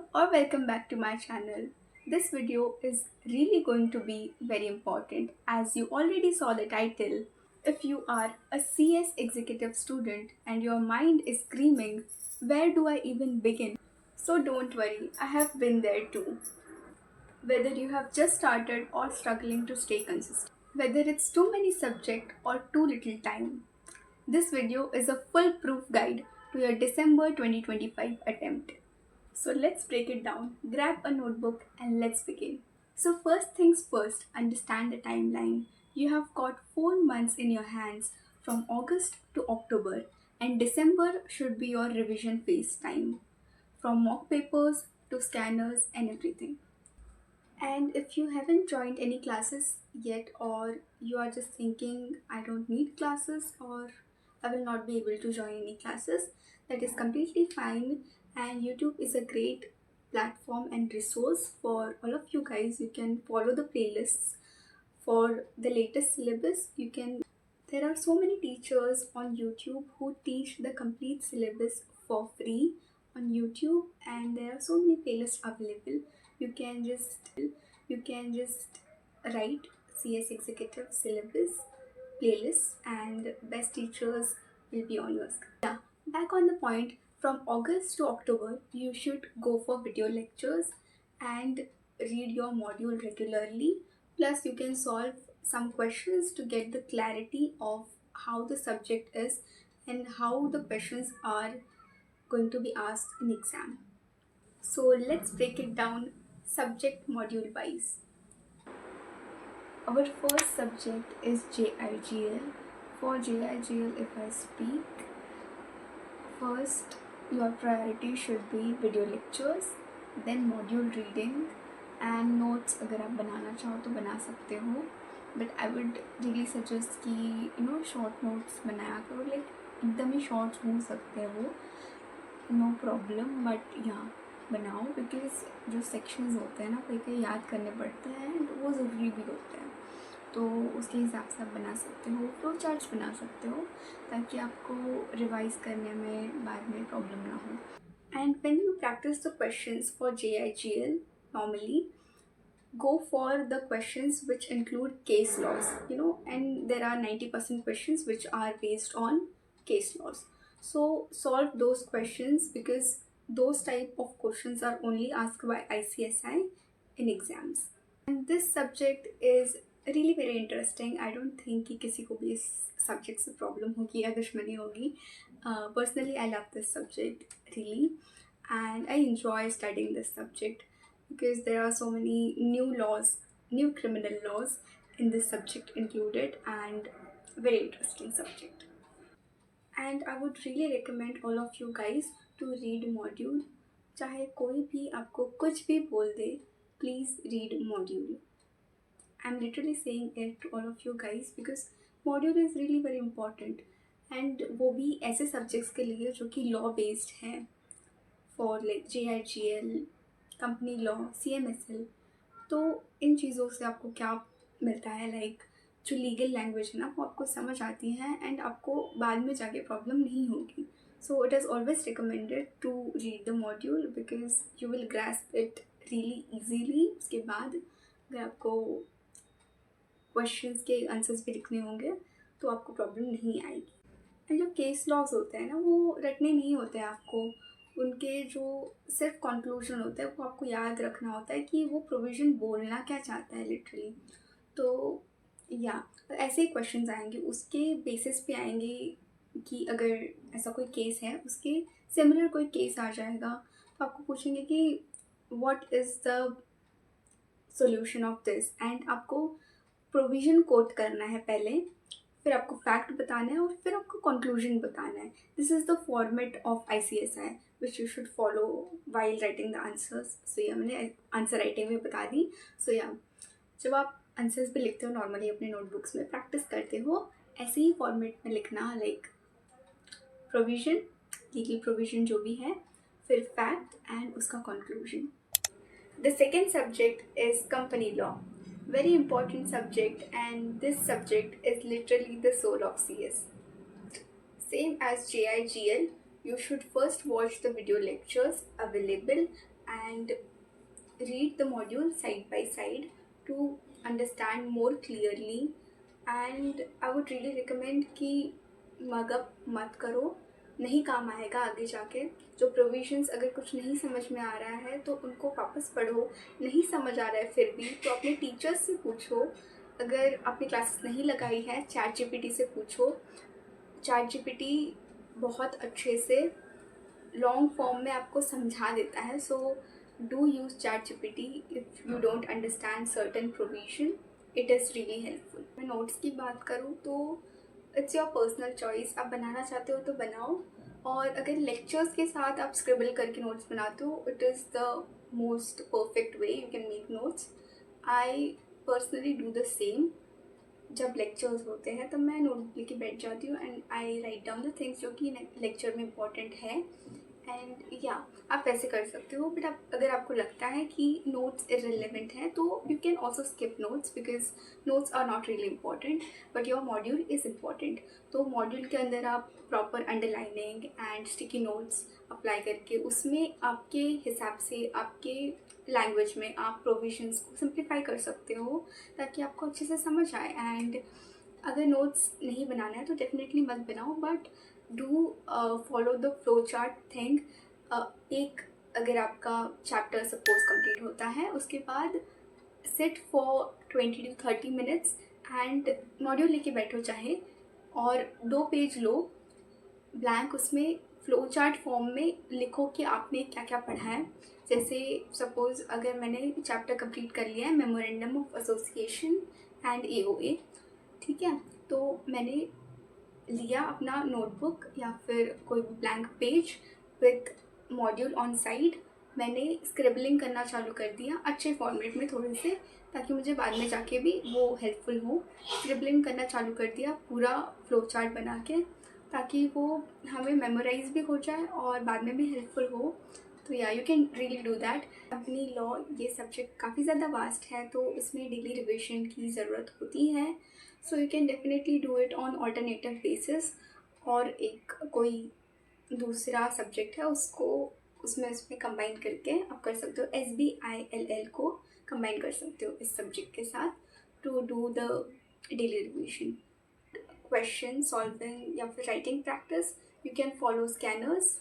Hello or welcome back to my channel. This video is really going to be very important as you already saw the title. If you are a CS executive student and your mind is screaming, where do I even begin? So don't worry, I have been there too. Whether you have just started or struggling to stay consistent, whether it's too many subjects or too little time, this video is a foolproof guide to your December 2025 attempt. So let's break it down. Grab a notebook and let's begin. So, first things first, understand the timeline. You have got 4 months in your hands from August to October, and December should be your revision phase time from mock papers to scanners and everything. And if you haven't joined any classes yet, or you are just thinking, I don't need classes, or I will not be able to join any classes, that is completely fine. And YouTube is a great platform and resource for all of you guys. You can follow the playlists for the latest syllabus. There are so many teachers on YouTube who teach the complete syllabus for free on YouTube, and there are so many playlists available. You can just write CS executive syllabus playlist and best teachers will be on your screen. Yeah, back on the point, from August to October, you should go for video lectures and read your module regularly. Plus, you can solve some questions to get the clarity of how the subject is and how the questions are going to be asked in exam. So let's break it down subject module wise. Our first subject is JIGL. For JIGL, if I speak, first your priority should be video lectures, then module reading and notes. अगर आप बनाना चाहो तो बना सकते हो, but I would really suggest कि short notes बनाया करो, लाइक एकदम ही शॉर्ट्स हो सकते हैं वो, नो प्रॉब्लम, बट यहाँ बनाओ बिकॉज जो सेक्शंस होते हैं ना कई कई याद करने पड़ते हैं एंड वो ज़रूरी भी होते हैं, तो उसके हिसाब से आप बना सकते हो, फ्लो चार्ट्स बना सकते हो ताकि आपको रिवाइज करने में बाद में प्रॉब्लम ना हो. And when you practice the questions for JIGL, normally go for the questions which include case laws, and there are 90% questions which are based on case laws. So solve those questions because those type of questions are only asked by ICSI in exams. And this subject is really very interesting. I don't think कि किसी को भी इस subject से problem होगी या दुश्मनी होगी. Personally, I love this subject really, and I enjoy studying this subject because there are so many new laws, new criminal laws in this subject included, and very interesting subject. And I would really recommend all of you guys to read module. चाहे कोई भी आपको कुछ भी बोल दे, please read module. I'm literally saying it to all of you guys because module is really very important, and वो भी ऐसे subjects के लिए जो कि law based हैं, for like JIGL, company law, CMSL. तो इन चीज़ों से आपको क्या मिलता है, लाइक जो लीगल लैंग्वेज है ना वो आपको समझ आती है एंड आपको बाद में जाके प्रॉब्लम नहीं होगी. So it is always recommended to read the module because you will grasp it really easily. उसके बाद अगर आपको क्वेश्चंस के आंसर्स भी लिखने होंगे तो आपको प्रॉब्लम नहीं आएगी. एंड जो केस लॉज होते हैं ना वो रटने नहीं होते हैं आपको, उनके जो सिर्फ कंक्लूजन होता है वो आपको याद रखना होता है कि वो प्रोविज़न बोलना क्या चाहता है लिटरली. तो या ऐसे ही क्वेश्चंस आएंगे, उसके बेसिस पे आएंगे कि अगर ऐसा कोई केस है उसके सिमिलर कोई केस आ जाएगा तो आपको पूछेंगे कि what is the solution of this, and आपको प्रोविज़न कोट करना है पहले, फिर आपको फैक्ट बताना है और फिर आपको कंक्लूजन बताना है. This is the format of ICSI which you should follow while writing the answers. So yeah मैंने आंसर राइटिंग में बता दी. सो या जब आप आंसर्स भी लिखते हो नॉर्मली अपने नोटबुक्स में प्रैक्टिस करते हो, ऐसे ही फॉर्मेट में लिखना, लाइक प्रोविज़न, लीगल प्रोविज़न जो भी है, फिर फैक्ट एंड उसका conclusion. The second subject is company law. Very important subject, and this subject is literally the soul of CS. Same as JIGL, you should first watch the video lectures available and read the module side by side to understand more clearly. And I would really recommend कि mug up मत करो, नहीं काम आएगा आगे जाके। जो provisions अगर कुछ नहीं समझ में आ रहा है तो उनको वापस पढ़ो, नहीं समझ आ रहा है फिर भी तो अपने टीचर्स से पूछो। अगर आपने क्लासेस नहीं लगाई है चैट जीपीटी से पूछो। चैट जीपीटी बहुत अच्छे से लॉन्ग फॉर्म में आपको समझा देता है। So do use chat GPT if you don't understand certain provision, it is really helpful. मैं नोट्स की बात करूँ तो इट्स योर पर्सनल चॉइस, आप बनाना चाहते हो तो बनाओ। और अगर लेक्चर्स के साथ आप स्क्रिबल करके नोट्स बनाते हो, it is the most perfect way you can make notes. I personally do the same. जब लेक्चर्स होते हैं तब मैं नोट लेके बैठ जाती हूँ and I write down the things जो कि लेक्चर में इम्पॉर्टेंट है। एंड या आप वैसे कर सकते हो, बट अगर आपको लगता है कि नोट्स इररिलेवेंट हैं तो you can also skip notes because notes are not really important but your module is important. तो मॉड्यूल के अंदर आप proper underlining and sticky notes apply करके उसमें आपके हिसाब से आपके लैंग्वेज में आप प्रोविजंस को सिंप्लीफाई कर सकते हो ताकि आपको अच्छे से समझ आए। एंड अगर नोट्स नहीं बनाना है तो डेफिनेटली मत बनाओ, but do follow the flow chart thing. एक अगर आपका चैप्टर सपोज कंप्लीट होता है उसके बाद sit for 20 to 30 minutes and module लेके बैठो चाहे, और 2 पेज लो ब्लैंक, उसमें फ्लो चार्ट फॉर्म में लिखो कि आपने क्या क्या पढ़ा है। जैसे सपोज़ अगर मैंने चैप्टर कंप्लीट कर लिया है memorandum of association and AOA, ठीक है, तो मैंने लिया अपना नोटबुक या फिर कोई blank page with module on side, मैंने स्क्रिबलिंग करना चालू कर दिया अच्छे फॉर्मेट में थोड़े से, ताकि मुझे बाद में जाके भी वो हेल्पफुल हो। स्क्रिबलिंग करना चालू कर दिया पूरा फ्लो चार्ट बना के, ताकि वो हमें मेमोराइज भी हो जाए और बाद में भी हेल्पफुल हो। तो या you can really do that. अपनी लॉ ये सब्जेक्ट काफ़ी ज़्यादा वास्ट है तो इसमें डेली रिविजन की ज़रूरत होती है। So you can definitely do it on alternative basis. और एक कोई दूसरा सब्जेक्ट है उसको उसमें कंबाइन करके आप कर सकते हो। SBILL को कंबाइन कर सकते हो इस सब्जेक्ट के साथ to do the daily revision. Question solving या फिर writing practice, you can follow scanners,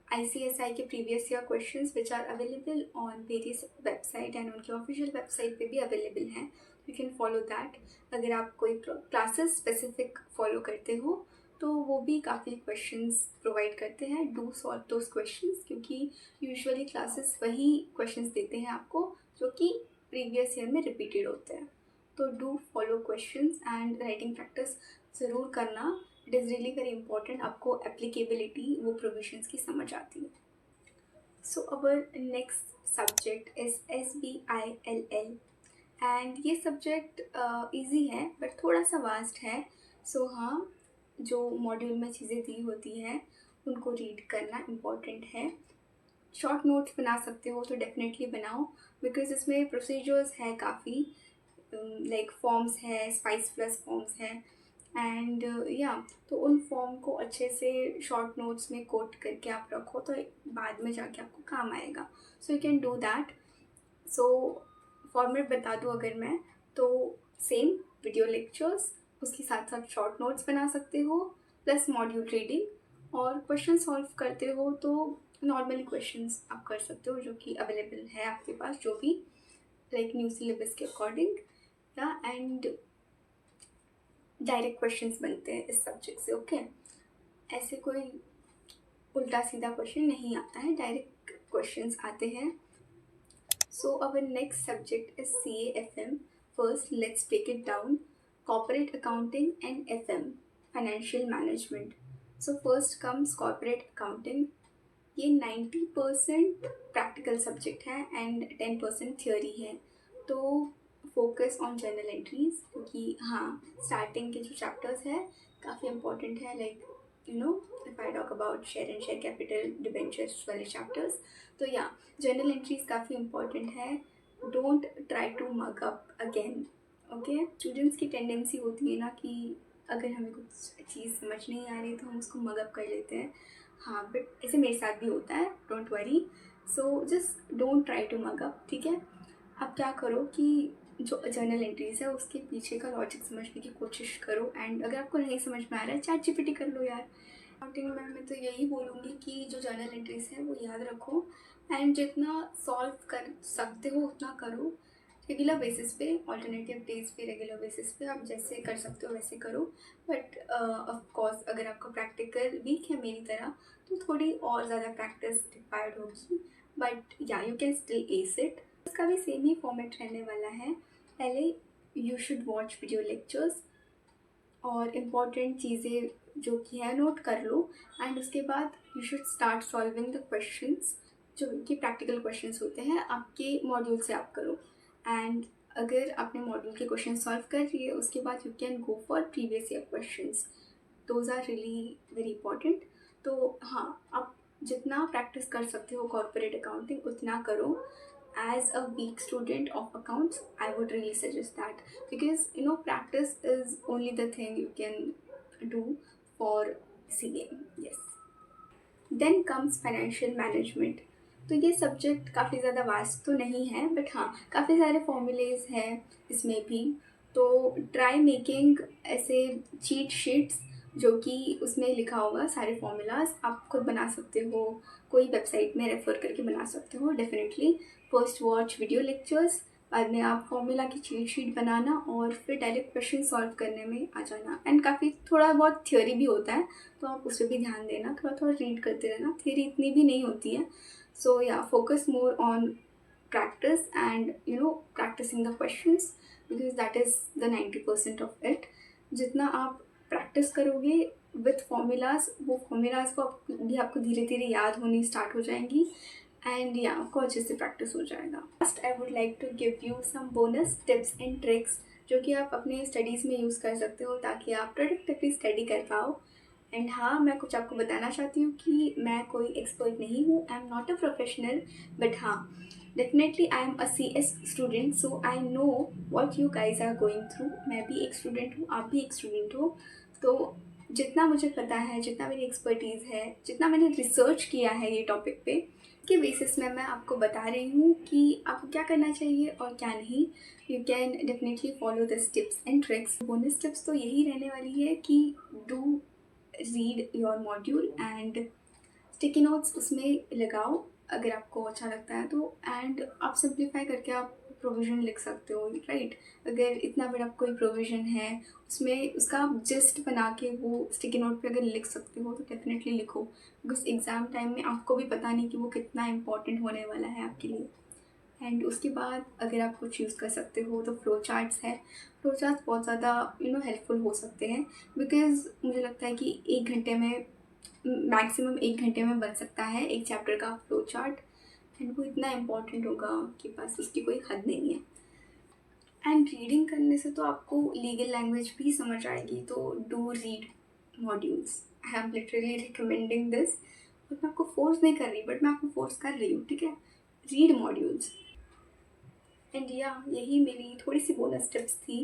ICSI के previous year questions which are available on various website and उनकी ऑफिशियल वेबसाइट पे भी अवेलेबल हैं, यू कैन फॉलो दैट। अगर आप कोई क्लासेस स्पेसिफिक फॉलो करते हो तो वो भी काफ़ी क्वेश्चंस प्रोवाइड करते हैं। डू सॉल्व दोज क्वेश्चंस, क्योंकि यूजुअली क्लासेस वही क्वेश्चंस देते हैं आपको जो कि प्रीवियस ईयर में रिपीटेड होते हैं। तो do follow questions and writing practice ज़रूर करना, it is really very important. आपको एप्लीकेबिलिटी वो प्रोविजंस की समझ आती है। So our next subject is SBILL and ये सब्जेक्ट ईजी है बट थोड़ा सा वास्ट है। सो हाँ, जो मॉड्यूल में चीज़ें दी होती हैं उनको रीड करना इम्पॉर्टेंट है। शॉर्ट नोट्स बना सकते हो तो डेफिनेटली बनाओ, बिकॉज इसमें प्रोसीजर्स है काफ़ी, लाइक फॉर्म्स है, स्पाइस प्लस फॉर्म्स है एंड या तो उन फॉर्म को अच्छे से शॉर्ट नोट्स में कोट करके आप रखो तो बाद में जाके आपको काम आएगा। So you can do that. So format बता दूँ अगर मैं, तो सेम वीडियो लेक्चर्स, उसके साथ साथ शॉर्ट नोट्स बना सकते हो प्लस मॉड्यूल रीडिंग, और क्वेश्चन सॉल्व करते हो तो नॉर्मली क्वेश्चंस आप कर सकते हो जो कि अवेलेबल है आपके पास, जो भी लाइक न्यू सिलेबस के अकॉर्डिंग या एंड डायरेक्ट क्वेश्चंस बनते हैं इस सब्जेक्ट से। ओके, ऐसे कोई उल्टा सीधा क्वेश्चन नहीं आता है, डायरेक्ट क्वेश्चंस आते हैं। So our next subject is CAFM. First, let's break it down. Corporate accounting and FM, financial management. So first comes corporate accounting. ये 90% प्रैक्टिकल सब्जेक्ट है एंड 10% थियोरी है। तो फोकस ऑन जर्नल एंट्रीज, क्योंकि हाँ starting के जो chapters है काफ़ी इंपॉर्टेंट है, like you know if I talk about share and share capital debentures वाले चैप्टर्स, तो या जर्नल एंट्रीज काफ़ी इंपॉर्टेंट है। Don't try to mug up again. Okay, students की टेंडेंसी होती है ना कि अगर हमें कुछ चीज़ समझ नहीं आ रही तो हम उसको मग अप कर लेते हैं। हाँ, बट ऐसे मेरे साथ भी होता है, don't worry. So just don't try to mug up, ठीक है। अब क्या करो कि जो जर्नल एंट्रीज है उसके पीछे का लॉजिक समझने की कोशिश करो, एंड अगर आपको नहीं समझ में आ रहा है चैट जीपीटी कर लो यार। अकाउंटिंग में मैं तो यही बोलूँगी कि जो जर्नल एंट्रीज है वो याद रखो, एंड जितना सॉल्व कर सकते हो उतना करो रेगुलर बेसिस पे, ऑल्टरनेटिव डेज पे, रेगुलर बेसिस पे आप जैसे कर सकते हो वैसे करो। बट ऑफ कोर्स अगर आपका प्रैक्टिकल वीक है मेरी तरह तो थोड़ी और ज़्यादा प्रैक्टिस रिक्वायर्ड होगी, बट या you can still S it. उसका भी सेम ही फॉर्मेट रहने वाला है। पहले you should watch video lectures और इम्पॉर्टेंट चीज़ें जो कि है नोट कर लो, एंड उसके बाद you should start solving the questions जो कि प्रैक्टिकल क्वेश्चंस होते हैं आपके मॉड्यूल से आप करो। एंड अगर आपने मॉड्यूल के क्वेश्चन सॉल्व कर लिए उसके बाद you can go for previous year questions, those are really very important. तो हाँ, आप जितना प्रैक्टिस कर सकते हो कॉर्पोरेट अकाउंटिंग उतना करो। As a weak student of accounts, I would really suggest that, because practice is only the thing you can do for CA. Yes. Then comes financial management. तो ये सब्जेक्ट काफ़ी ज़्यादा vast तो नहीं है, but हाँ काफ़ी सारे फॉर्मूलेज हैं इसमें भी। तो ट्राई मेकिंग ऐसे चीट शीट्स जो कि उसमें लिखा होगा सारे फॉर्मूलाज, आप खुद बना सकते हो, कोई वेबसाइट में रेफ़र करके बना सकते हो definitely. First watch video lectures, बाद में आप फॉर्मूला की चीट शीट बनाना और फिर डायरेक्ट क्वेश्चन सॉल्व करने में आ जाना। एंड काफ़ी थोड़ा बहुत थ्योरी भी होता है तो आप उस पर भी ध्यान देना, थोड़ा थोड़ा रीड करते रहना, थ्योरी इतनी भी नहीं होती है। सो या focus more on practice and practicing the questions, because that is the 90% of it। जितना आप प्रैक्टिस करोगे विथ फॉर्मूलाज, वो फॉर्मूलाज को भी आपको धीरे धीरे याद होनी स्टार्ट हो जाएंगी, एंड या आपको अच्छे से प्रैक्टिस हो जाएगा। First I would like to give you some bonus tips and tricks जो कि आप अपने स्टडीज़ में यूज़ कर सकते हो ताकि आप प्रोडक्टिवली स्टडी कर पाओ। एंड हाँ, मैं कुछ आपको बताना चाहती हूँ कि मैं कोई एक्सपर्ट नहीं हूँ, I am not a professional, but हाँ definitely I am a CS student, so I know what you guys are going through. मैं भी एक स्टूडेंट हूँ, आप भी एक स्टूडेंट हो। तो जितना मुझे पता है, जितना मेरी एक्सपर्टीज़ है, जितना मैंने रिसर्च किया है ये टॉपिक पे, के बेसिस में मैं आपको बता रही हूँ कि आपको क्या करना चाहिए और क्या नहीं। You can definitely follow this tips and tricks. Bonus tips तो यही रहने वाली है कि do read your module and sticky notes उसमें लगाओ अगर आपको अच्छा लगता है तो, एंड आप सिंप्लीफाई करके आप प्रोविज़न लिख सकते हो, राइट। अगर इतना बड़ा कोई प्रोविज़न है उसमें उसका आप जस्ट बना के वो स्टिकी नोट पे अगर लिख सकते हो तो डेफिनेटली लिखो, बिकॉज एग्ज़ाम टाइम में आपको भी पता नहीं कि वो कितना इम्पोर्टेंट होने वाला है आपके लिए। एंड उसके बाद अगर आप कुछ यूज़ कर सकते हो तो फ्लो चार्ट्स है। फ्लो चार्ट्स बहुत ज़्यादा हेल्पफुल हो सकते हैं, बिकॉज़ मुझे लगता है कि 1 घंटे में, मैक्सिमम 1 घंटे में बन सकता है एक चैप्टर का फ्लो चार्ट, एंड वो इतना इम्पॉर्टेंट होगा कि बस उसकी कोई हद नहीं है। एंड रीडिंग करने से तो आपको लीगल लैंग्वेज भी समझ आएगी, तो do read modules, I am literally recommending this. But मैं आपको फोर्स नहीं कर रही, बट मैं आपको फोर्स कर रही हूँ, ठीक है। Read modules. एंड या यही मेरी थोड़ी सी बोनस टिप्स थी।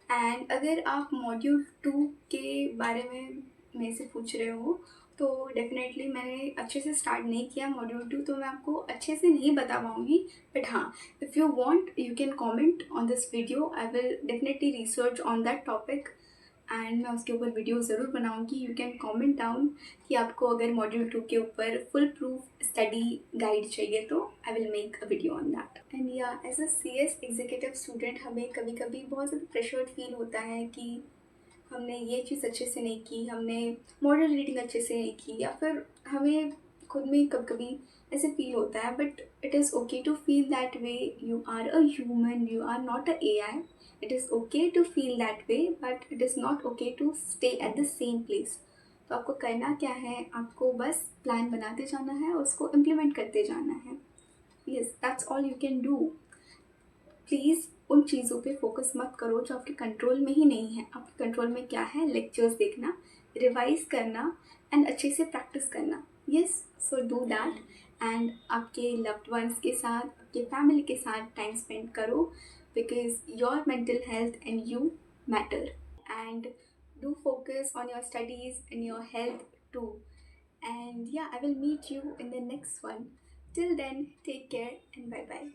एंड अगर आप मॉड्यूल 2 के बारे में मेरे से पूछ रहे हो तो डेफिनेटली मैंने अच्छे से स्टार्ट नहीं किया मॉड्यूल 2, तो मैं आपको अच्छे से नहीं बता पाऊँगी। बट हाँ, if you want you can comment on this video, I will definitely research on that topic and मैं उसके ऊपर वीडियो ज़रूर बनाऊंगी। यू कैन कमेंट डाउन कि आपको अगर मॉड्यूल 2 के ऊपर फुल प्रूफ स्टडी गाइड चाहिए तो I will make a video on that. And yeah as a CS executive student हमें कभी कभी बहुत ज़्यादा प्रेशर्ड फील होता है कि हमने ये चीज़ अच्छे से नहीं की, हमने मॉडल रीडिंग अच्छे से नहीं की, या फिर हमें खुद में कभी कभी ऐसे फील होता है। But it is okay to feel that way, you are a human, you are not a AI। It is okay to feel that way, but it is not okay to stay at the same place. तो आपको करना क्या है, आपको बस plan बनाते जाना है और उसको इम्प्लीमेंट करते जाना है। Yes, that's all you can do. Please उन चीज़ों पे फोकस मत करो जो आपके कंट्रोल में ही नहीं है। आपके कंट्रोल में क्या है, लेक्चर्स देखना, रिवाइज करना एंड अच्छे से प्रैक्टिस करना। Yes, so do that. And आपके लव्ड वंस के साथ, आपके फैमिली के साथ टाइम स्पेंड करो, because your mental health and you matter. And do focus on your studies and your health too. And yeah, I will meet you in the next one. Till then, take care and bye bye.